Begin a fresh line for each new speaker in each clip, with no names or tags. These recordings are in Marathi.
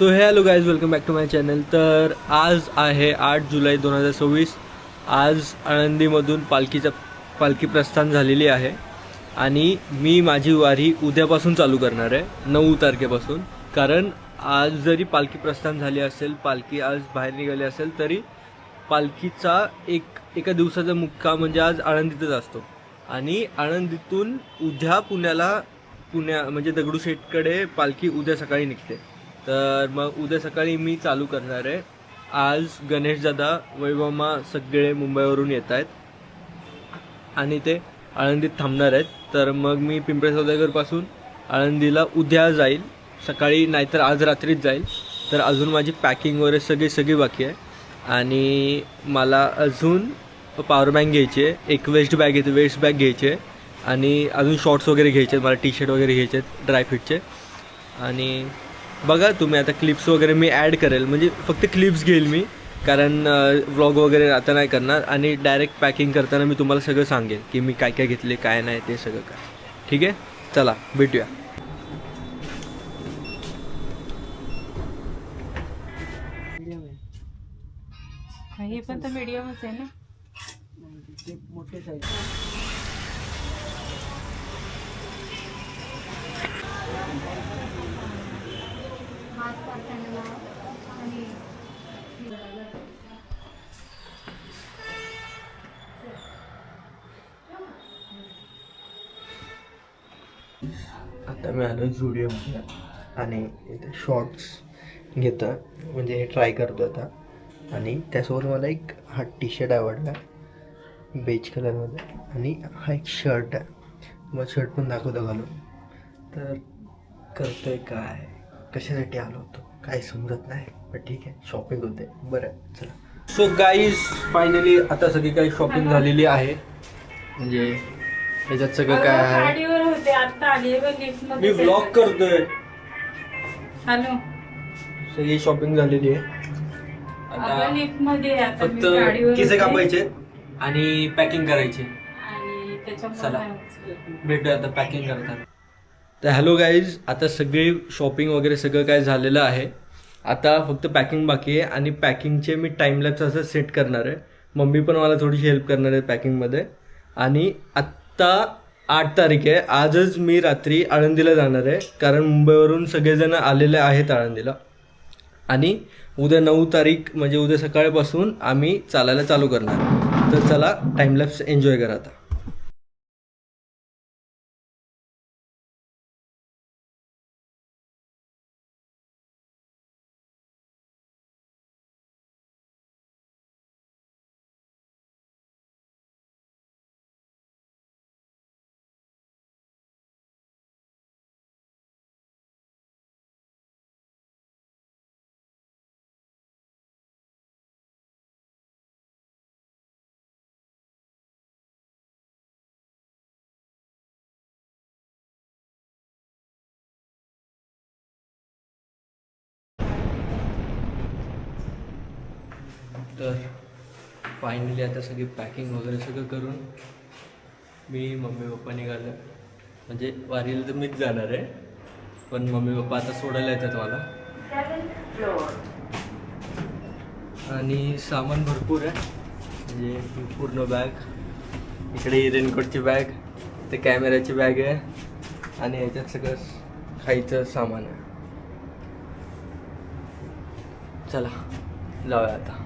So hello guys, welcome back to my channel. तर आज आहे 8 जुलै 2026. आज आळंदीमधून पालखी प्रस्थान झालेली आहे आणि मी माझी वारी उद्यापासून चालू करणार आहे 9 तारखेपासून. कारण आज जरी पालखी प्रस्थान झाली असेल, पालखी आज बाहेर निघाली असेल, तरी पालखीचा एका दिवसाचा मुक्काम म्हणजे आज आळंदीतच असतो आणि आळंदीतून उद्या पुण्या म्हणजे दगडूशेठकडे पालखी उद्या सकाळी निघते. तर मग उद्या सकाळी मी चालू करणार आहे. आज गणेशदादा, वैभवमा सगळे मुंबईवरून येत आहेत आणि ते आळंदीत थांबणार आहेत. तर मग मी पिंपळे सौदागरपासून आळंदीला उद्या जाईल सकाळी, नाहीतर आज रात्रीच जाईल. तर अजून माझी पॅकिंग वगैरे सगळी बाकी आहे आणि मला अजून पॉवर बँक घ्यायची आहे, एक वेस्ट बॅग घ्यायची आहे आणि अजून शॉर्ट्स वगैरे घ्यायचे आहेत, मला टी शर्ट वगैरे घ्यायचे आहेत ड्रायफ्रूटचे. आणि बघा तुम्ही, आता क्लिप्स वगैरे मी ॲड करेल, म्हणजे फक्त क्लिप्स घेईल मी, कारण व्लॉग वगैरे आता नाही करणार. आणि डायरेक्ट पॅकिंग करताना मी तुम्हाला सगळं सांगेन की मी काय काय घेतले, काय नाही, ते सगळं काय. ठीक आहे, चला भेटूया.
हे पण तर मीडियमच आहे ना.
मोठे साईज. आता मी आलो झुडिओमध्ये आणि इथे शॉर्ट्स घेतो, म्हणजे हे ट्राय करतो आता. आणि त्यासोबत मला एक हा टी शर्ट आवडला बेज कलरमध्ये आणि हा एक शर्ट आहे. मग शर्ट पण दाखवतो घालून. तर करतोय काय, कशासाठी आलो होतो काय समजत नाही, पण ठीक आहे, शॉपिंग होते. बरं चला. सो गाईज, फायनली आता सगळी काही शॉपिंग झालेली आहे. म्हणजे याच्यात सगळं काय आहे.
गाडीवर होते, आता आली लिफ्ट
मी
मध्ये.
व्लॉग करतोय.
हॅलो,
सगळी शॉपिंग झालेली आहे. आता
लिफ्ट मध्ये आता मी
फक्त
गाडीवर
किसे
होते.
कापायचे आणि पॅकिंग करायची.
आणि
चला.
त्याच्यामुळे
भेटूया आता पॅकिंग करताना. तर हॅलो गाईज, आता सगळी शॉपिंग वगैरे सगळं काय झालेलं आहे. आता फक्त पॅकिंग बाकी आहे आणि पॅकिंगचे मी टाईमलॅप्स असं सेट करणार आहे. मम्मी पण मला थोडीशी हेल्प करणार आहे पॅकिंगमध्ये. आणि आत्ता 8 तारीख आहे, आजच मी रात्री आळंदीला जाणार आहे, कारण मुंबईवरून सगळेजण आलेले आहेत आळंदीला. आणि उद्या 9 तारीख म्हणजे उद्या सकाळपासून आम्ही चालायला चालू करणार. तर चला, टाईमलॅप्स एन्जॉय करा आता. तर फायनली आता सगळी पॅकिंग वगैरे सगळं करून मी मम्मी पप्पा निघालं. म्हणजे वारीला तर मीच जाणार आहे, पण मम्मी पप्पा आता सोडायला येतात मला. आणि सामान भरपूर आहे, म्हणजे पूर्ण बॅग, इकडे रेनकोटची बॅग, ते कॅमेऱ्याची बॅग आहे आणि ह्याच्यात सगळं खायचं सामान आहे. चला जाऊया आता.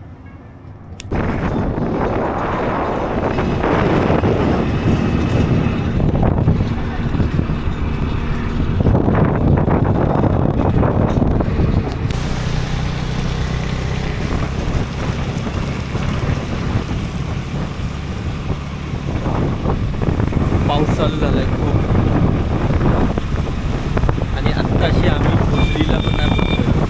पाऊस चालू झाला आहे खूप आणि आत्ताशी आम्ही भोसरीला पण नाही पोहोचलो.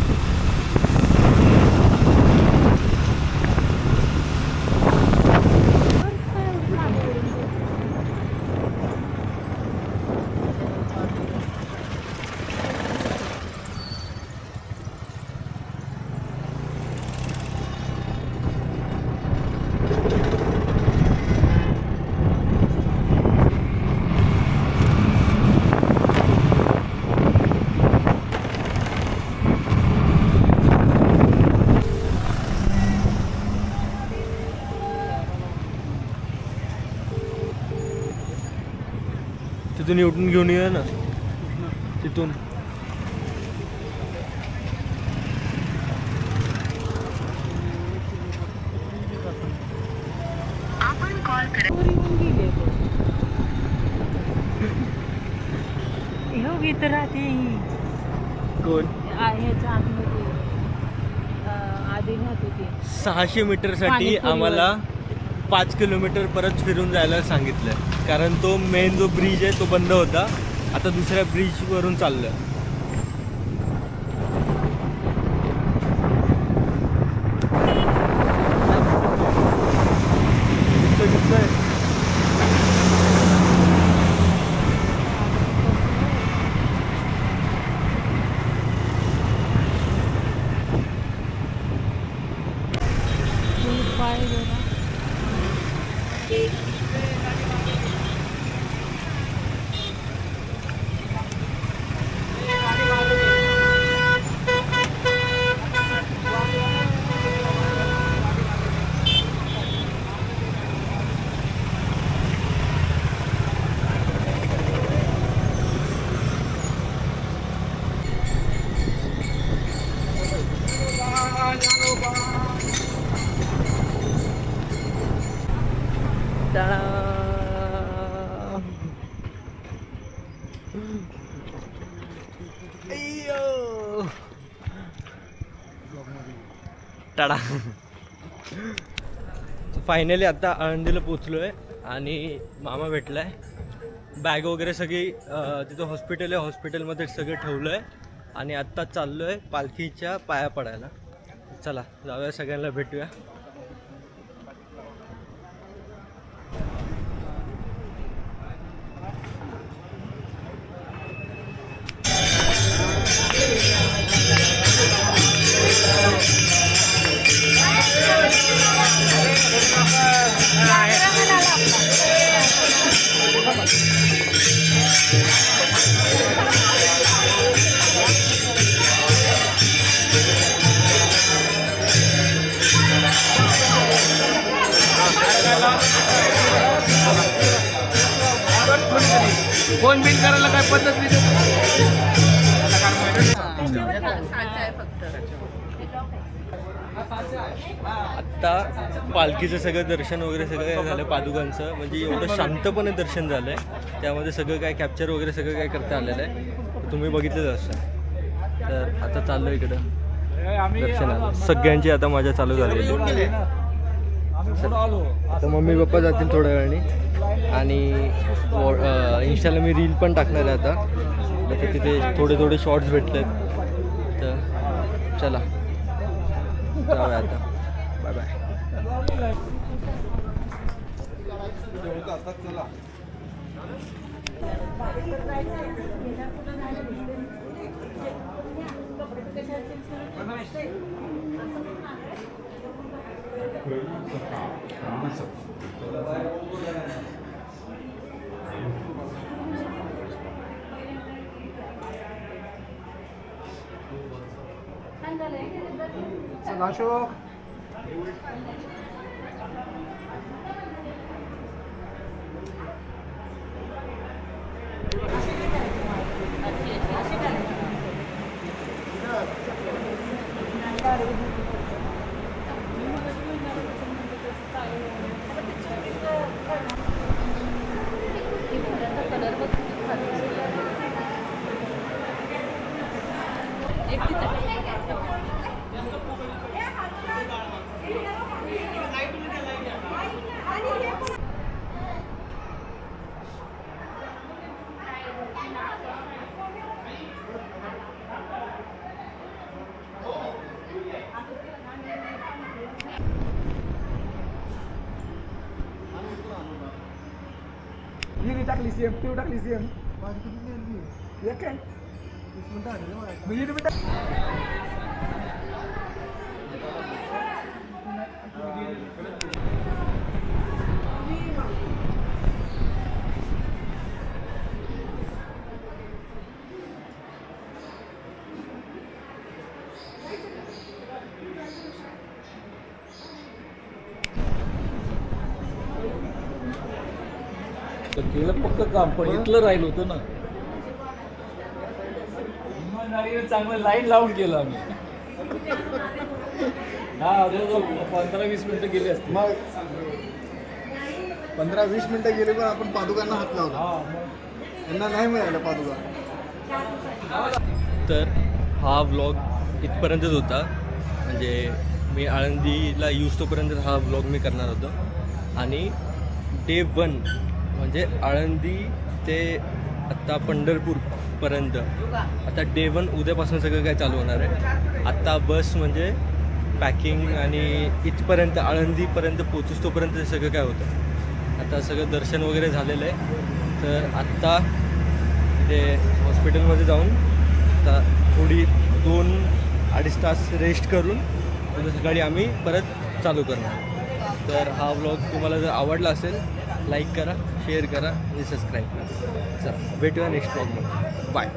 तिथून उठून घेऊन ये ना तिथून.
इथं राहते ही
कोण
ह्याच्या आतमध्ये आधी राहत होती.
600 मीटरसाठी
पाणीपुरीवर.
आम्हाला 5 किलोमीटर परत फिरून जायला सांगितलंय, कारण तो मेन जो ब्रिज आहे तो बंद होता. आता दुसऱ्या ब्रिजवरून चाललोय. टाळा. फायनली आता आळंदीला पोचलो आहे आणि मामा भेटला आहे. बॅग वगैरे सगळी तिथं हॉस्पिटल आहे, हॉस्पिटलमध्ये सगळं ठेवलं आहे आणि आत्ता चाललो आहे पालखीच्या पाया पडायला. चला जाऊया, सगळ्यांना भेटूया. फोन बिन करायला काय पद्धत नाही. आत्ता पालखीचं सगळं दर्शन वगैरे सगळं झालं, पादुकांचं म्हणजे एवढं शांतपणे दर्शन झालं आहे. त्यामध्ये सगळं काय कॅप्चर वगैरे सगळं काय करता आलेलं आहे, तुम्ही बघितलंच असतं. तर आता चाललो इकडं दर्शनाला. सगळ्यांची आता मजा चालू झालेली. आता मम्मी पप्पा जातील थोड्या वेळाने आणि इंस्टाला मी रील पण टाकणार आहे आता तिथे थोडे थोडे शॉर्ट्स भेटलेत. तर चला जाऊया आता. Bye bye.
अशोक Ini टाकली सीएम तू टाकली सीएम एक काय म्हणजे
केलं पक्क काम पण इथलं राहिलं होतं ना. चांगलं लाईन लावून केलं आम्ही. हा 15-20 मिनिटं गेली असते.
मग 15-20 मिनिटं गेले पण आपण पादुकांना हात लावला. त्यांना नाही मिळालं पादुका.
तर हा व्लॉग इथपर्यंतच होता. म्हणजे मी आळंदीला यूज तोपर्यंत हा व्लॉग मी करणार होतो. आणि डे 1 म्हणजे आळंदी ते आत्ता पंढरपूरपर्यंत आता डे 1 उद्यापासून सगळं काय चालू होणार आहे. आत्ता बस म्हणजे पॅकिंग आणि इथपर्यंत आळंदीपर्यंत पोचूस तोपर्यंत ते सगळं काय होतं. आता सगळं दर्शन वगैरे झालेलं आहे. तर आत्ता ते हॉस्पिटलमध्ये जाऊन आता थोडी 2-2.5 तास रेस्ट करून उद्या सकाळी आम्ही परत चालू करणार. तर हा व्लॉग तुम्हाला जर आवडला असेल लाईक करा, शेअर करा आणि सबस्क्राईब करा. चला भेटूया नेक्स्ट व्लॉगमध्ये. बाय.